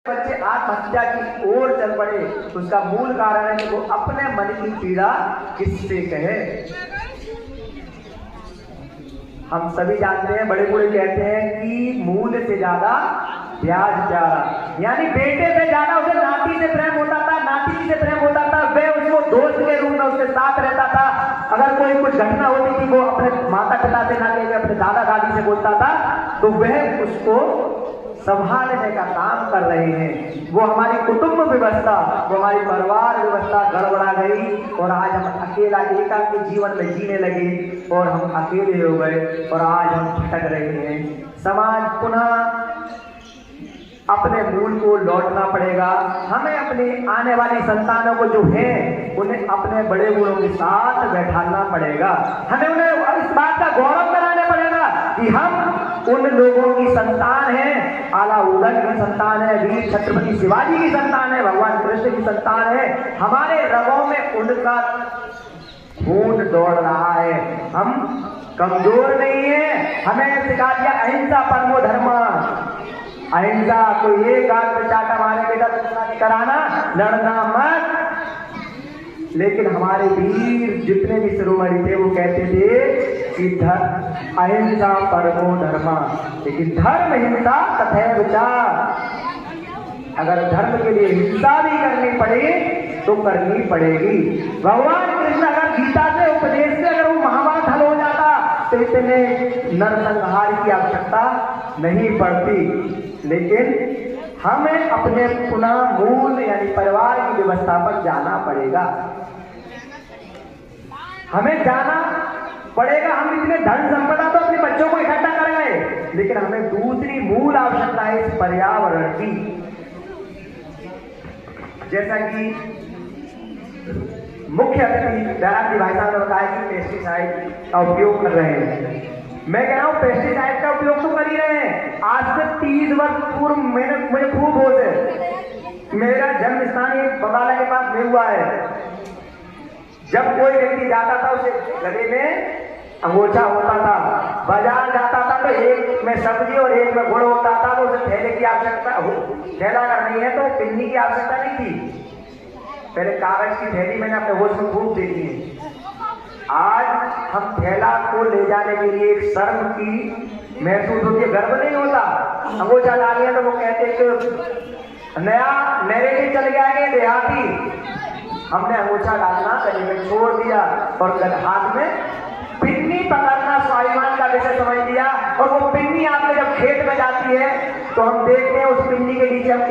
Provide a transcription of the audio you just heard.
बच्चे आत्महत्या की ओर चल पड़े, उसका मूल कारण है कि वो अपने मन की पीड़ा किससे कहे। हम सभी जानते हैं, बड़े बूढ़े कहते हैं कि मूल से ज्यादा ब्याज प्यारा, यानी बेटे से ज्यादा उसे नाती से प्रेम होता था, नाती से प्रेम होता था, वह उसको दोस्त के रूप में उसके साथ रहता था। अगर कोई कुछ घटना होती थी, वो अपने माता पिता से ना लेकर अपने दादा दादी से बोलता था, तो वह उसको संभालने का काम कर रहे हैं। वो हमारी कुटुंब व्यवस्था, वो हमारी परिवार व्यवस्था गड़बड़ा गई और आज हम अकेला एकाकी जीवन में जीने लगे और हम अकेले हो गए और आज हम भटक रहे हैं। समाज पुनः अपने मूल को लौटना पड़ेगा। हमें अपने आने वाली संतानों को जो है उन्हें अपने बड़े बूढ़ों के साथ बैठाना पड़ेगा। हमें उन्हें इस बात का गौरव कराना पड़ेगा कि हम उन लोगों की संतान है, आला उदय की संतान है, वीर छत्रपति शिवाजी की संतान है, भगवान कृष्ण की संतान है। हमारे रगों में उनका खून दौड़ रहा है, हम कमजोर नहीं है। हमें सिखा दिया अहिंसा परमो धर्म, अहिंसा। कोई एक आग में चाटा मारे बेटा तो कराना, लड़ना मत। लेकिन हमारे वीर जितने भी शिरोमणि थे वो कहते थे कि अहिंसा परमो धर्मा, लेकिन धर्म हिंसा तथैव विचार। अगर धर्म के लिए हिंसा भी करनी पड़े तो करनी पड़ेगी। भगवान कृष्ण अगर गीता से उपदेश से अगर वो महाभारत हल हो जाता तो इतने नरसंहार की आवश्यकता नहीं पड़ती। लेकिन हमें अपने पुनः मूल यानी परिवार की व्यवस्था पर जाना पड़ेगा, हमें जाना पड़ेगा। हम इतने धन संपदा तो अपने बच्चों को इकट्ठा कर गए, लेकिन हमें दूसरी मूल आवश्यकता है इस पर्यावरण की। जैसा कि मुख्य अतिथि दयानंद भाई साहब ने बताया कि पेस्टिसाइड का उपयोग कर रहे हैं। मैं कह रहा हूं पेस्टिसाइड का उपयोग तो कर ही रहे हैं। आज से 30 वर्ष पूर्व मुझे खूब होश है। मेरा जन्म स्थान एक बंगाला के पास में हुआ है। जब कोई व्यक्ति जाता था उसे गले में अंगोछा होता था, बाजार जाता था तो एक में सब्जी और एक में गुड़ होता था, तो उसे थैले की आवश्यकता, थैला अगर नहीं है तो पिन्नी की आवश्यकता नहीं थी। पहले कागज की थैली मैंने अपने होश में खूब देखी है। आज हम थैला को ले जाने के लिए एक शर्म की महसूस होती है, गर्व नहीं होता। अंगोछा डालिए तो वो कहते कि नया नैरेटिव चल गया है देहाती। हमने अंगूठा डालना गले में छोड़ दिया और हाथ में पिन्नी पकड़ना स्वाभिमान का विषय समझ लिया। और वो पिन्नी आपके जब खेत में जाती है तो हम देखते हैं उस पिन्नी के नीचे